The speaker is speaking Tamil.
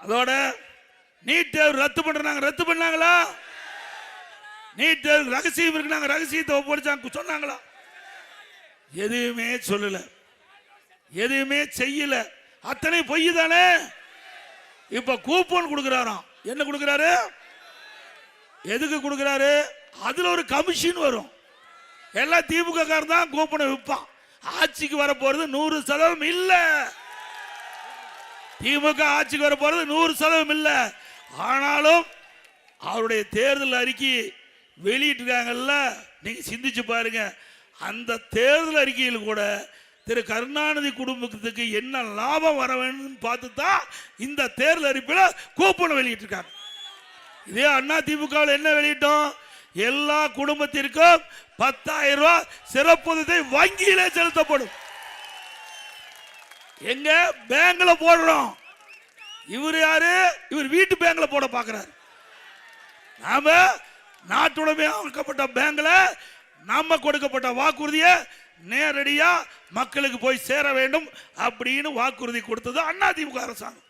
அதோட நீட் தேர்வு ரத்து பண்றாங்க, ரத்து பண்ணாங்களா? நீட் தேர்வு ரகசியம் இருக்கு, ரகசியத்தை ஒப்படைச்சாங்க சொன்னாங்களா? எதுவுமே சொல்லல, எதுவுமே செய்யல, அத்தனை பொய் தானே. இப்ப கூப்பன் கொடுக்கிறாராம். என்ன கொடுக்கிறாரு? எதுக்கு கொடுக்கிறாரு? அதுல ஒரு கமிஷன் வரும். எல்லாம் திமுக காரன் தான் கூப்பனை விற்பான். ஆட்சிக்கு வர போறது 100% இல்ல. திமுக ஆட்சிக்கு வர போறது 100% இல்ல. ஆனாலும் அவருடைய தேர்தல் அறிக்கை வெளியிட்டிருக்காங்கல்ல, நீங்க சிந்திச்சு பாருங்க. அந்த தேர்தல் அறிக்கையில் கூட திரு கருணாநிதி குடும்பத்துக்கு என்ன லாபம் வர வேண்டும் பார்த்து தான் இந்த தேர்தல் அறிக்கையில் கூப்பனை வெளியிட்டிருக்காங்க. இதே அண்ணா திமுக என்ன வெளியிட்டோம்? எல்லா குடும்பத்திற்கும் 10,000 ரூபாய் சிறப்பு உதவி வங்கியிலே செலுத்தப்படும். எங்க பேங்க்ல போடுறோம். இவர் யாரு? இவர் வீட்டு பேங்க்ல போட பாக்குறாரு. நாம நாட்டுடைமையாக்கப்பட்ட பேங்க்ல நம்ம கொடுக்கப்பட்ட வாக்குறுதியை நேரடியா மக்களுக்கு போய் சேர வேண்டும் அப்படின்னு வாக்குறுதி கொடுத்தது அண்ணா திமுக அரசாங்கம்.